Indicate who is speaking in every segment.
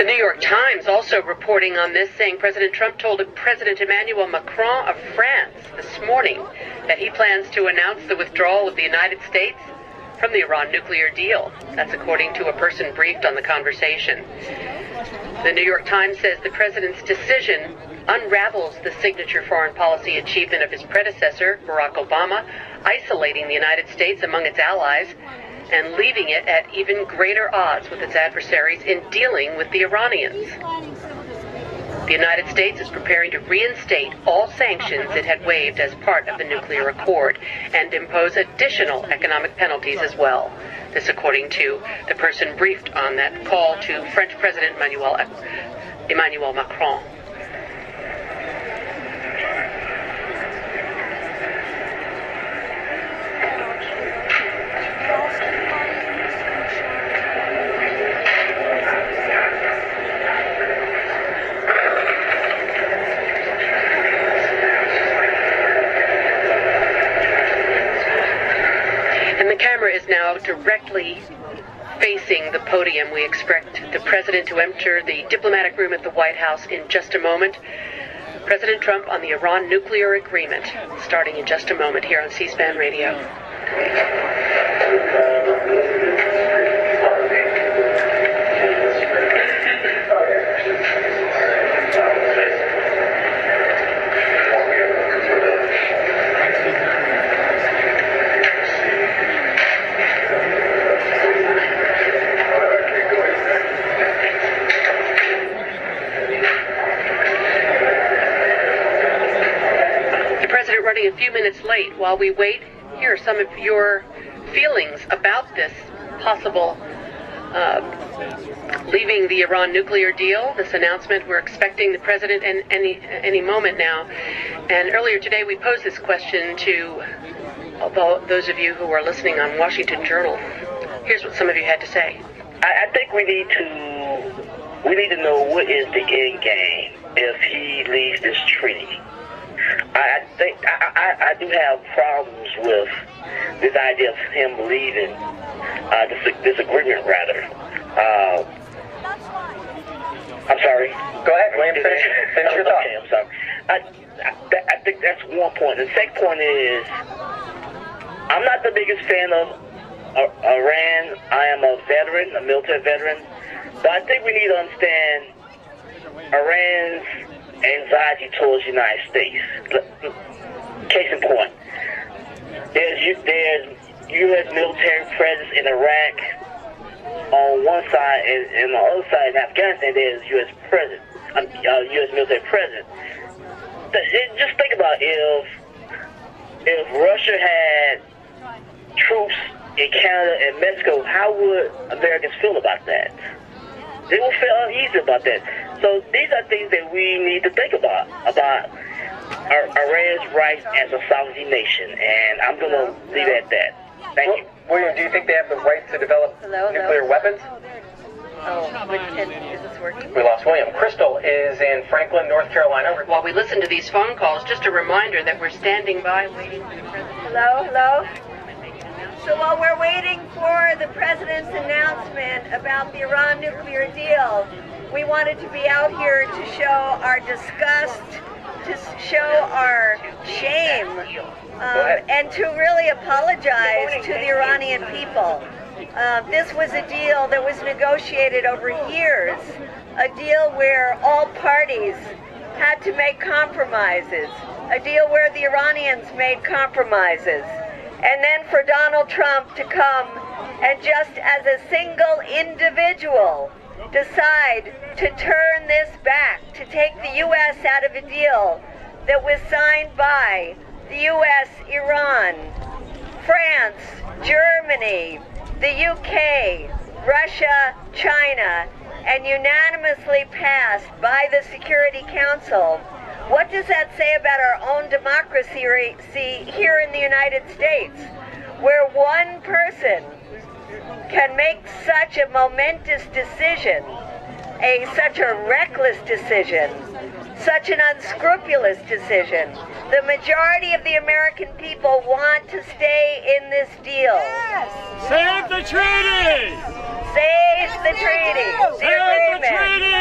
Speaker 1: The New York Times also reporting on this, saying President Trump told President Emmanuel Macron of France this morning that he plans to announce the withdrawal of the United States from the Iran nuclear deal. That's according to a person briefed on the conversation. The New York Times says the president's decision unravels the signature foreign policy achievement of his predecessor, Barack Obama, isolating the United States among its allies and leaving it at even greater odds with its adversaries in dealing with the Iranians. The United States is preparing to reinstate all sanctions it had waived as part of the nuclear accord and impose additional economic penalties as well. This according to the person briefed on that call to French President Emmanuel Macron. Is now directly facing the podium. We expect the president to enter the diplomatic room at the White House in just a moment. President Trump on the Iran nuclear agreement, starting in just a moment here on C-SPAN Radio. Running a few minutes late. While we wait, here are some of your feelings about this possible leaving the Iran nuclear deal, this announcement. We're expecting the president any moment now. And earlier today we posed this question to those of you who are listening on Washington Journal. Here's what some of you had to say.
Speaker 2: I think we need to know what is the end game if he leaves this treaty. I think I do have problems with this idea of him leaving this agreement, rather. I'm sorry.
Speaker 3: Go ahead, William. Finish your thought.
Speaker 2: Okay, I'm sorry. I think that's one point. The second point is I'm not the biggest fan of Iran. I am a veteran, a military veteran, but I think we need to understand Iran's anxiety towards the United States. Case in point, there's U.S. military presence in Iraq on one side, and on the other side in Afghanistan there's U.S. military presence. Just think about if Russia had troops in Canada and Mexico, how would Americans feel about that? They will feel uneasy about that. So these are things that we need to think about Iran's rights as a sovereign nation, and I'm going to leave it at that. Thank you.
Speaker 3: William, do you think they have the right to develop nuclear weapons?
Speaker 1: Is this working?
Speaker 3: We lost William. Crystal is in Franklin, North Carolina.
Speaker 1: While we listen to these phone calls, just a reminder that we're standing by waiting for the president.
Speaker 4: Hello? So while we're waiting for the president's announcement about the Iran nuclear deal, we wanted to be out here to show our disgust, to show our shame, and to really apologize to the Iranian people. This was a deal that was negotiated over years, a deal where all parties had to make compromises, a deal where the Iranians made compromises. And then for Donald Trump to come and just as a single individual decide to turn this back, to take the U.S. out of a deal that was signed by the U.S., Iran, France, Germany, the U.K., Russia, China, and unanimously passed by the Security Council. What does that say about our own democracy here in the United States, where one person can make such a momentous decision, such a reckless decision, such an unscrupulous decision? The majority of the American people want to stay in this deal.
Speaker 5: Yes. Save the treaty!
Speaker 4: Save the treaty! The agreement!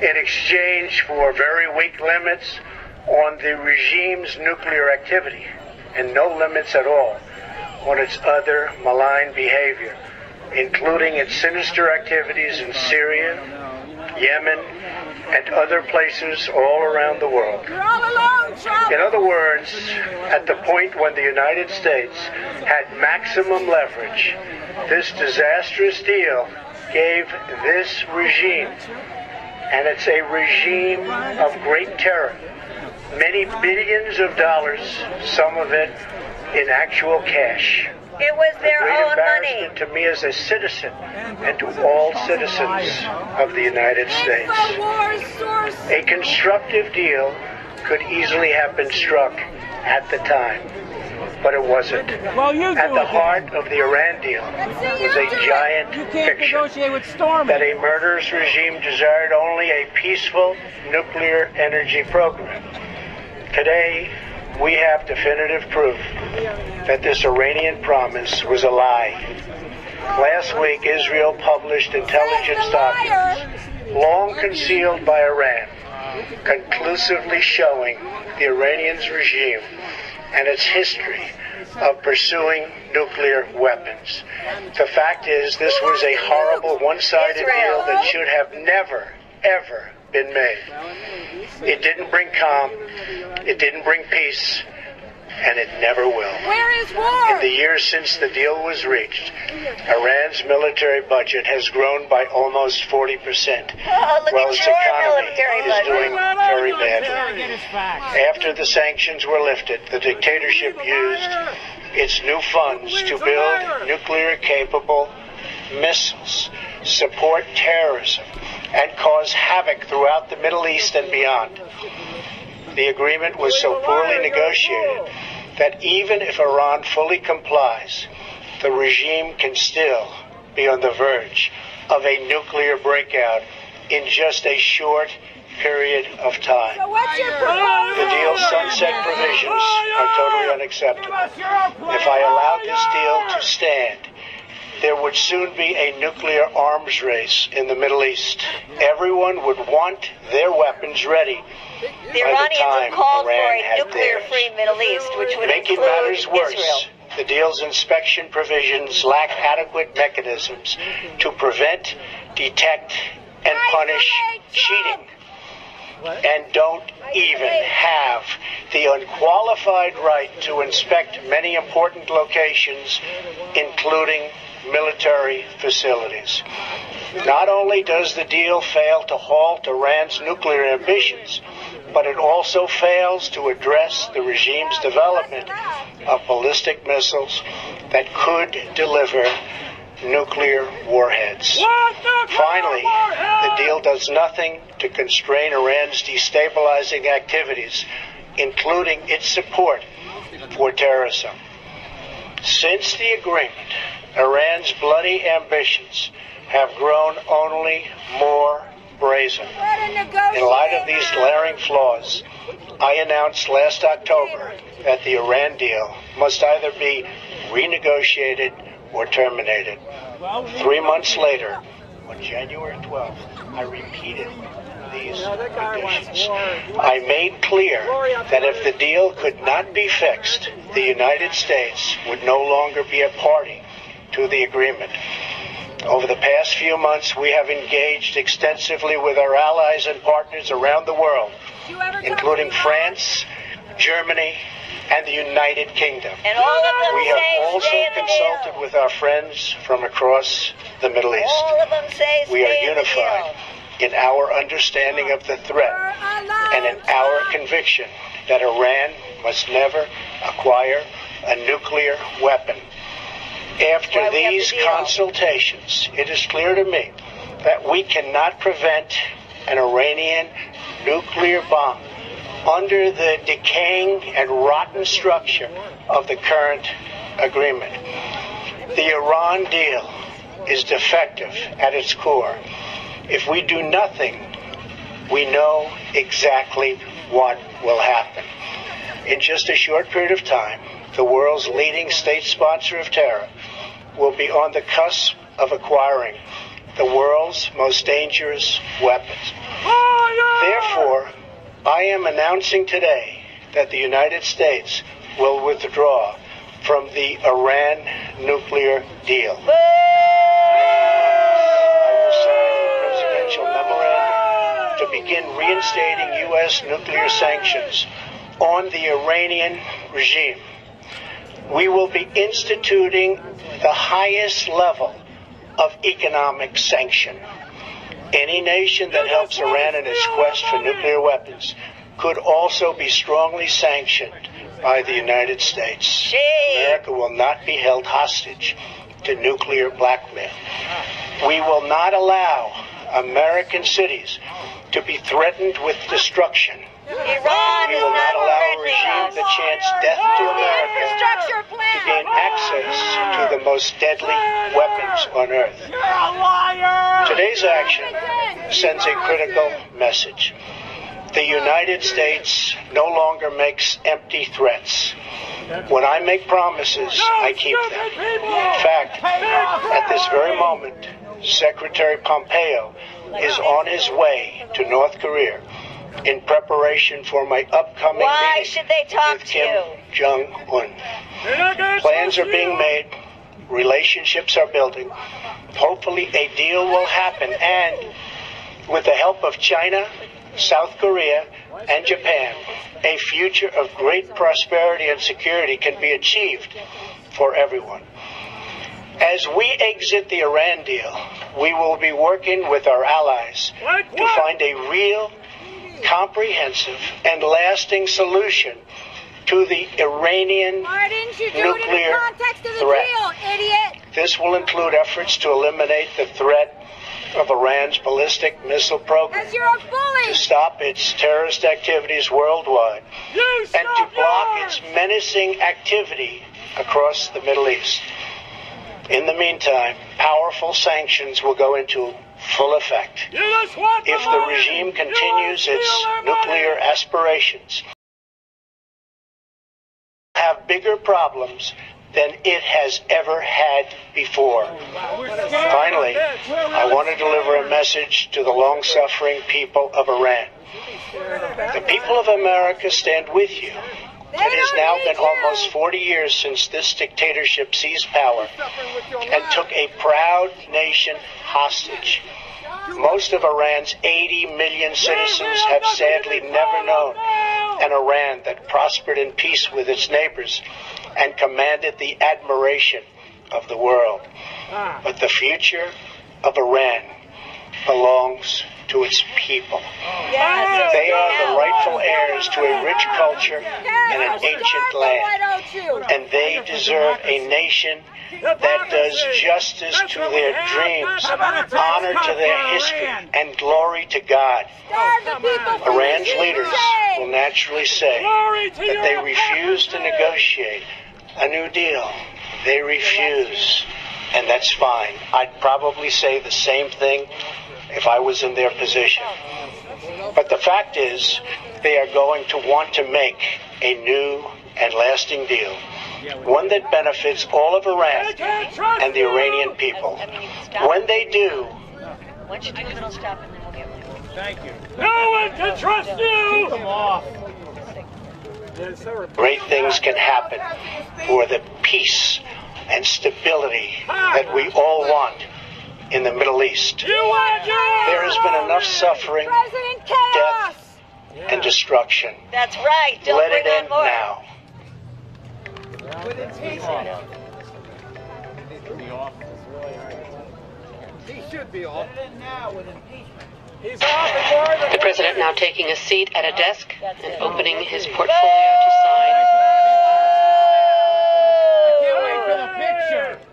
Speaker 6: in exchange for very weak limits on the regime's nuclear activity and no limits at all on its other malign behavior, including its sinister activities in Syria, Yemen, and other places all around the world. In other words, at the point when the United States had maximum leverage, this disastrous deal gave this regime, and it's a regime of great terror, many billions of dollars, some of it in actual cash.
Speaker 4: It was their own money.
Speaker 6: To me as a citizen and to all citizens of the United States. A constructive deal could easily have been struck at the time, but it wasn't. At the heart of the Iran deal was a giant fiction that a murderous regime desired only a peaceful nuclear energy program. Today, we have definitive proof that this Iranian promise was a lie. Last week, Israel published intelligence documents, long concealed by Iran, conclusively showing the Iranian regime and its history of pursuing nuclear weapons. The fact is, this was a horrible one-sided deal that should have never, ever been made. It didn't bring calm, it didn't bring peace, and it never will.
Speaker 4: Where is war?
Speaker 6: In the years since the deal was reached, Iran's military budget has grown by almost 40%, while its economy is doing very badly. After the sanctions were lifted, the dictatorship used its new funds to build nuclear-capable missiles, support terrorism, and cause havoc throughout the Middle East and beyond. The agreement was so poorly negotiated that even if Iran fully complies, the regime can still be on the verge of a nuclear breakout in just a short period of time. The deal's sunset provisions are totally unacceptable. If I allowed this deal to stand, there would soon be a nuclear arms race in the Middle East. Everyone would want their weapons ready.
Speaker 4: The Iranians have called for a nuclear-free Middle East, which would
Speaker 6: include matters worse, Israel. The deal's inspection provisions lack adequate mechanisms to prevent, detect, and punish cheating, and don't even have the unqualified right to inspect many important locations, including military facilities. Not only does the deal fail to halt Iran's nuclear ambitions, but it also fails to address the regime's development of ballistic missiles that could deliver nuclear warheads. Finally, the deal does nothing to constrain Iran's destabilizing activities, including its support for terrorism. Since the agreement, Iran's bloody ambitions have grown only more brazen. In light of these glaring flaws, I announced last October that the Iran deal must either be renegotiated or terminated. 3 months later, on January 12th, I repeated these conditions. I made clear that if the deal could not be fixed, the United States would no longer be a party to the agreement. Over the past few months, we have engaged extensively with our allies and partners around the world, including France, Germany, and the United Kingdom.
Speaker 4: And all of them
Speaker 6: we have also consulted with our friends from across the Middle East.
Speaker 4: All of them say
Speaker 6: we are unified in our understanding of the threat and in our conviction that Iran must never acquire a nuclear weapon. After these consultations, it is clear to me that we cannot prevent an Iranian nuclear bomb under the decaying and rotten structure of the current agreement. The Iran deal is defective at its core. If we do nothing, we know exactly what will happen. In just a short period of time, the world's leading state sponsor of terror will be on the cusp of acquiring the world's most dangerous weapons. Therefore, I am announcing today that the United States will withdraw from the Iran nuclear deal. I will sign the presidential memorandum to begin reinstating U.S. nuclear sanctions on the Iranian regime. We will be instituting the highest level of economic sanction. Any nation that helps Iran in its quest for nuclear weapons could also be strongly sanctioned by the United States. America will not be held hostage to nuclear blackmail. We will not allow American cities to be threatened with destruction.
Speaker 4: Iran
Speaker 6: We will not allow a regime that chants death to America to gain access to the most deadly weapons on earth. Today's action sends a critical message. The United States no longer makes empty threats. When I make promises, I keep them. In fact, at this very moment, Secretary Pompeo is on his way to North Korea in preparation for my upcoming meeting with Kim Jong-un. Plans are being made, relationships are building. Hopefully a deal will happen, and with the help of China, South Korea, and Japan, a future of great prosperity and security can be achieved for everyone. As we exit the Iran deal, we will be working with our allies to find a real, comprehensive, and lasting solution to the Iranian nuclear threat. This will include efforts to eliminate the threat of Iran's ballistic missile program, to stop its terrorist activities worldwide, and to block its menacing activity across the Middle East. In the meantime, powerful sanctions will go into full effect. If the regime continues its nuclear aspirations, have bigger problems than it has ever had before. Finally, I want to deliver a message to the long-suffering people of Iran. The people of America stand with you. It has now been almost 40 years since this dictatorship seized power and took a proud nation hostage. Most of Iran's 80 million citizens have sadly never known an Iran that prospered in peace with its neighbors and commanded the admiration of the world. But the future of Iran belongs to its people. They are the rightful heirs to a rich culture and an ancient land, and they deserve a nation that does justice to their dreams, honor to their history, and glory to God. Iran's leaders will naturally say that they refuse to negotiate a new deal. They refuse, and that's fine. I'd probably say the same thing if I was in their position. But the fact is, they are going to want to make a new and lasting deal, one that benefits all of Iran and the Iranian people. When they do,
Speaker 4: once you do the middle stop, and then we'll get one.
Speaker 5: Thank you. No one can trust you!
Speaker 7: Keep them off.
Speaker 6: great things can happen for the peace and stability that we all want in the Middle East. There has been enough suffering, death, and destruction.
Speaker 4: That's right. Don't
Speaker 6: Let
Speaker 4: bring
Speaker 6: it
Speaker 4: on
Speaker 6: end
Speaker 4: more.
Speaker 6: now.
Speaker 7: He should be off.
Speaker 5: He's off and more than
Speaker 1: The president now taking a seat at a desk and opening his portfolio to sign.
Speaker 7: Can't wait for the picture.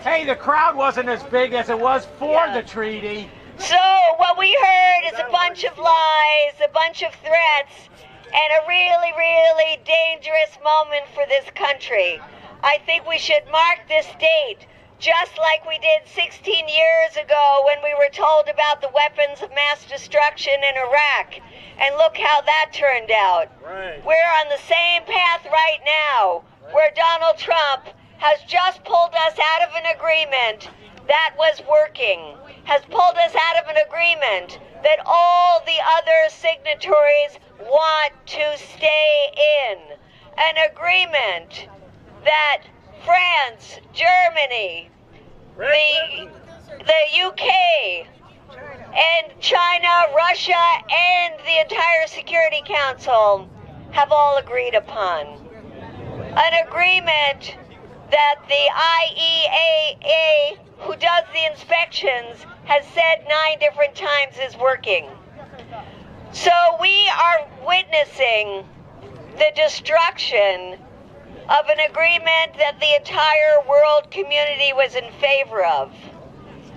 Speaker 7: Hey, the crowd wasn't as big as it was for the treaty.
Speaker 4: So what we heard is a bunch of lies, a bunch of threats, and a really, really dangerous moment for this country. I think we should mark this date, just like we did 16 years ago when we were told about the weapons of mass destruction in Iraq. And look how that turned out.
Speaker 5: Right.
Speaker 4: We're on the same path right now, where Donald Trump has just pulled us out of an agreement that was working has pulled us out of an agreement that all the other signatories want to stay in. An agreement that France, Germany, the UK, and China, Russia, and the entire Security Council have all agreed upon. An agreement that the IEAA, who does the inspections, has said 9 different times is working. So we are witnessing the destruction of an agreement that the entire world community was in favor of.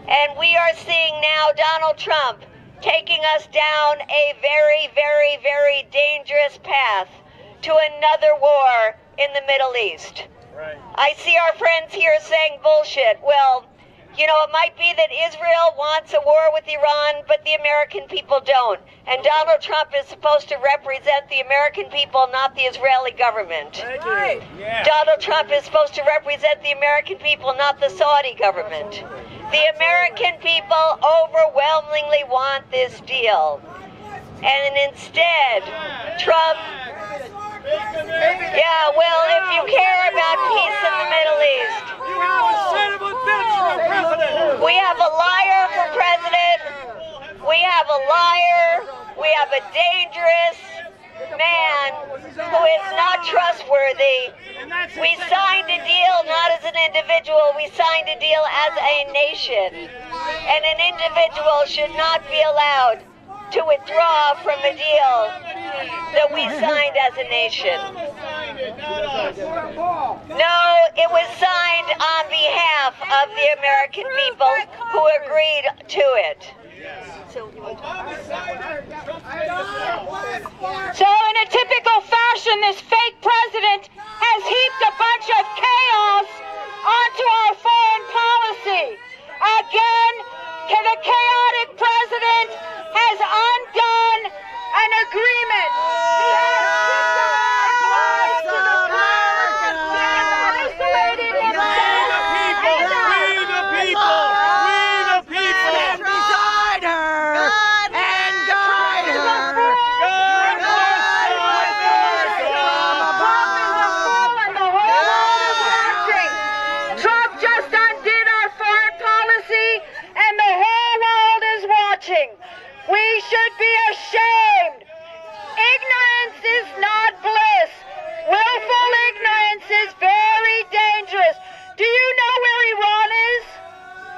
Speaker 4: And we are seeing now Donald Trump taking us down a very, very, very dangerous path to another war in the Middle East.
Speaker 5: Right.
Speaker 4: I see our friends here saying bullshit. Well, you know, it might be that Israel wants a war with Iran, but the American people don't. And Donald Trump is supposed to represent the American people, not the Israeli government.
Speaker 5: Thank you. Yeah.
Speaker 4: Donald Trump is supposed to represent the American people, not the Saudi government. The American people overwhelmingly want this deal. And instead, Trump... Yeah, well, if you care about peace in the Middle East...
Speaker 5: You have a son of a bitch for president!
Speaker 4: We have a liar for president. We have a liar. We have a dangerous man who is not trustworthy. We signed a deal not as an individual. We signed a deal as a nation. And an individual should not be allowed to withdraw from a deal that we signed as a nation. No, it was signed on behalf of the American people who agreed to it.
Speaker 8: So in a typical fashion, this fake president has heaped a bunch of chaos onto our foreign policy. Again, the chaotic president has undone an agreement. He has isolated himself.
Speaker 5: We the people!
Speaker 7: Beside her and guide her.
Speaker 8: Trump just undid our foreign policy, and the whole world is watching. We should be ashamed. Ignorance is not bliss. Willful ignorance is very dangerous. Do you know where Iran is?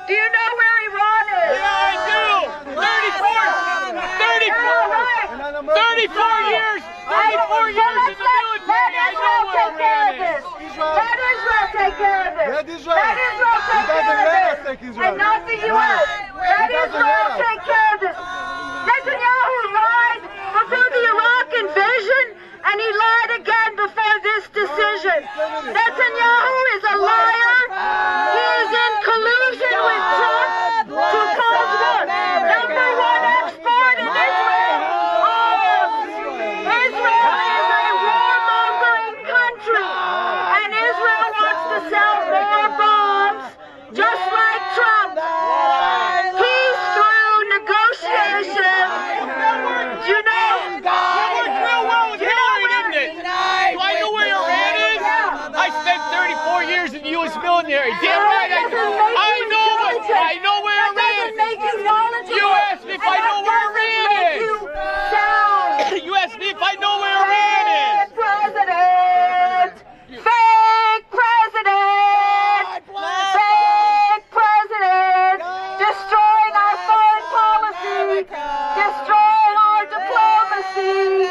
Speaker 8: Do you know where Iran is?
Speaker 5: Yeah, I do! 34 years! 34 years in the military! I know where Iran is!
Speaker 8: Let Israel take care of this!
Speaker 9: Let Israel.
Speaker 8: Let Israel
Speaker 9: He
Speaker 8: take
Speaker 9: doesn't
Speaker 8: care of
Speaker 9: let
Speaker 8: this!
Speaker 9: us take Israel.
Speaker 8: And not the U.S. Let
Speaker 9: He doesn't
Speaker 8: Israel
Speaker 9: let us.
Speaker 8: take care of this! Netanyahu lied before the Iraq invasion, and he lied again before this decision. Netanyahu is a liar. He is in collusion with Trump to cause war. Number one export in Israel. Israel is a warmongering country, and Israel wants to sell more bombs, just like Trump. Peace through negotiation. You know,
Speaker 5: Worked real well with Hillary, didn't it? Do I know where Iran is? I spent 34 years in the U.S. military. Damn right I do. I know where Iran is. You asked me if I know where Iran is. You asked me if I know where Iran is.
Speaker 8: President! Fake president! Fake president! Destroying our foreign policy! Destroying our diplomacy!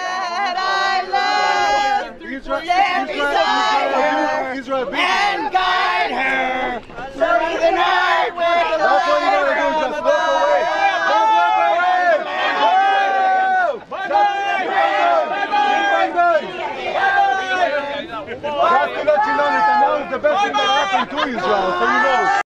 Speaker 9: Israel beat
Speaker 7: And guide her through the night with the
Speaker 9: That's what you gotta do, just walk away. Don't walk away! Just to let you know, Netanyahu is the best thing that happened to Israel, so you know.